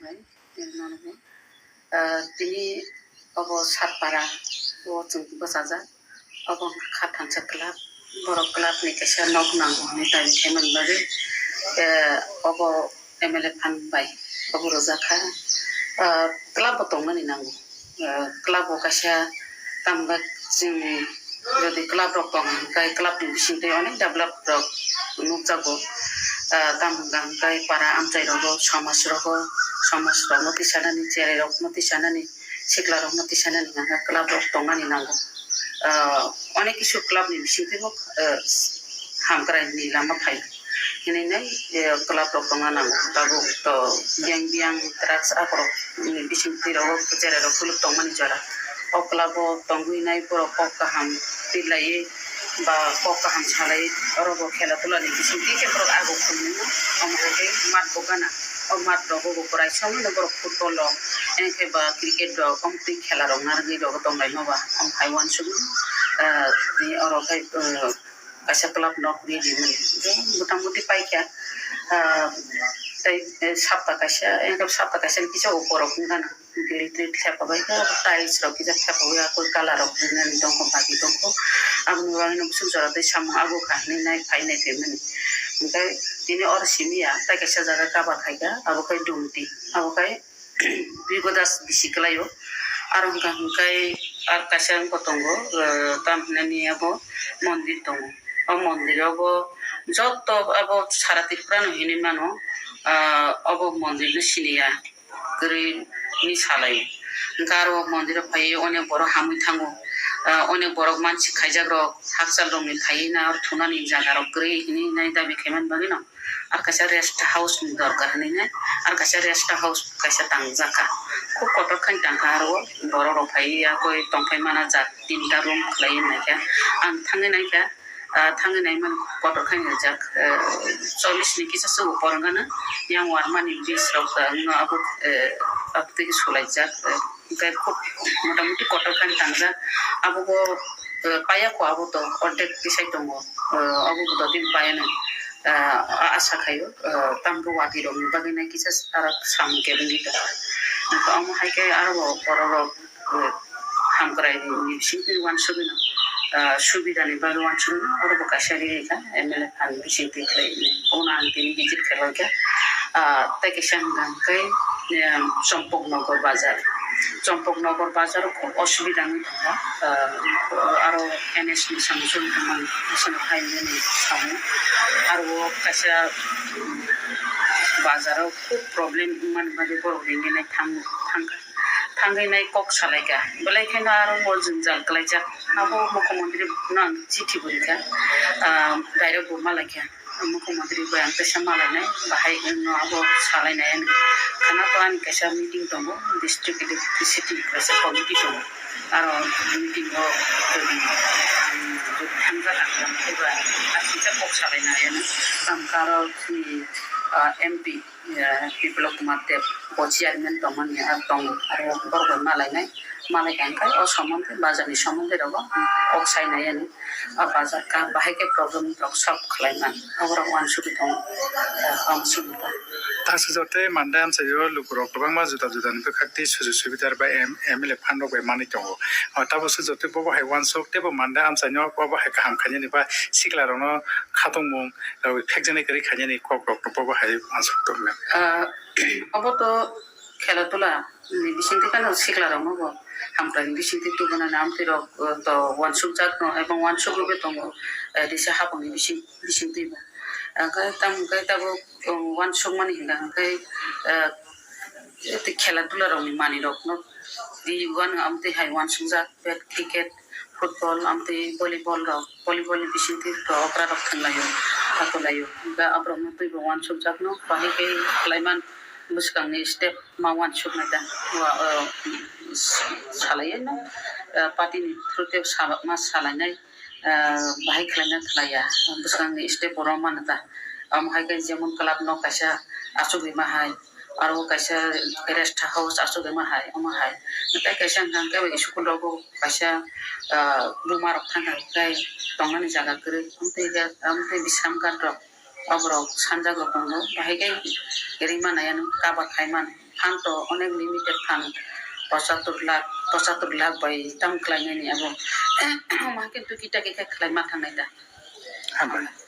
hai nongo tini obo satpara o chung basaja obo khatang club borok club ni kaisa nok nango ni tai theman bari obo MLA fan bai obo rozakha club tongmani nango club o kaisa tamba jingni যদি club রক দং গাই club ni bisingtwi অনেক develop রক নুকজাগো তামগাং গাই পারা আমচাই রগো সমাজ রগো সমাজ রক মতি সানানি চেরে রক মতি সানানি সিকলা রক মতি সানানি নাঙ্গা ক্লাব রক দংমানি নাঙ্গো অনেক কিছু club ni bisingtwi bok hamkrai ni lama phai hini nai club রক দংনা নাঙ্গো তাবো তো biang biang drugs akorok ni bisingtwi rok চেরে রক kuluk dongmani jara o club o tongui nai puro kok kaham pilai ba kok kaham salai orobo khela tulani bisingti ke pro ago khumni amhoke mat bokana o mat rogo go prai samne no boro football lo enke ba cricket ro kompti khela ro nargi ro tongai no ba am haiwan sugu ni oro kai kaisa club nok ni dimani motamuti paikya tai sapta kaisa engkap sapta kaisa kisa uporo kungana electric thepabai ka tiles ro kisa thepabai ko color ro nani dongko pagi dongko abni wangno sujara dei sam ago khani nai phai nai pemani ngai tini or simia tai kaisa jaga cover khaiga abo kai dumti abo kai bigodas bisiklayo aro kai ar kaisa kotongo tamnani abo mondir tongo o mondir abo joto abo sara tirprano hini mano abo mondir ni sinia kri ni salai garo mondir phai onek boro hamui thango onek boro manchi khaijak rok haksal rok ni khaina ar thunani jaga rok kri hini nai dabi kheman bagino ar kaisa rest house ni dorkar ni na ar kaisa rest house kaisa tangjaka khub kotor khan tangka aro boro rok phai akoi tongphai mana jat tinta room khlai naikha ang thangai naikha thangai nai man kotor khan jak 40 ni kisa su porangana yang warmani 20 rok no abu apteki sulaijak kai khub motamuti kotor khan tangja abu go paya ko abu to ordek kisai tongo abu go din payana asa khayo tamru wati rok bagi nai kisa ara sam kebeni ta ko am haike aro pororo hamkrai ni singti wan subina সুবিধা নি বাগওয়ান শুনে আর বকাশারি রেখা MLA fun বিসিতি খাই ওনা আন্তিনি visit খেলকে তাকে সাংগাঙ্কাই চম্পকনগর বাজার খুব অসুবিধা নেই থাকা আরো এনএস নি সামসুন মান হাসানো হাইওয়ে নি সামনে আর ও কাছে বাজারও খুব প্রবলেম মানে বাজে বড় হয়ে নাই থাঙ্গা tangai nai kok salaika belai khena aro moljung jal klaija abo mukhyamantri nang chithi burika direct bo malaika mukhyamantri bayang pesa malai bahai no abo salai nai khana to ani kaisa meeting tongo district electricity kaisa committee tongo aro meeting go thangja lakam eba asita kok salai nai samkaro ni MP Biplop Kumar Deb chairman tomon tong aro borgon malai kangkai o somonde bazani somonde rogo oksai nayani bazar ka bahai ke problem rok solve khlaiman abro wan subi tong am subita tasajote mandam sayo lukurok probangma juta juta ni khakti suju subidar ba MLA fan rok ba mani tongo tabo sujote bobo hai wan sok tebo mandam sanyo bobo hai kaham khani ni ba sikla rono khatongmung phekjani kari khani ni kok rok bobo hai ansok tongna abo to খেলাধুলা বিসিংতি কেন শিখলাম হবো আমরা বিসিংতি তো বানা নাম তির তো ওয়ানসুক জাত এবং ওয়ানসুক রূপে তো দিশা হাবনি বিসিংতি গায় তাবো ওয়ানসুক মানি হিন্দা গায় খেলাধুলা রঙি মানি রক ন দি ওয়ান আমতে হাই ওয়ানসুক জাত ব্যাট ক্রিকেট ফুটবল আমতে ভলিবল রক ভলিবল বিসিংতি তো অকরা রক থাকলাयो থাকলাयो গা আব্রম তুই ওয়ানসুক জাত ন বাহি কে লাইমান buskangni step mawan suknata salayana patini throte sabak mas salanai bahai khlana khlaya buskangni step romanata am haike jemon club no kaisa asugri mahai aro kaisa rest house asugri mahai amahai natai kaisa ngangke ba school rogo kaisa bumar thanga kai tongani jaga kre amte bisam kan rok abrok sanja gotongo bahai kai rima nayan kabar khaiman fund তো অনেক limited fund 75 lakh by তাম খালাयनायनि আবো মা কিন্তু কিটা কিটা খালাय मा थांनाय दा हामबाय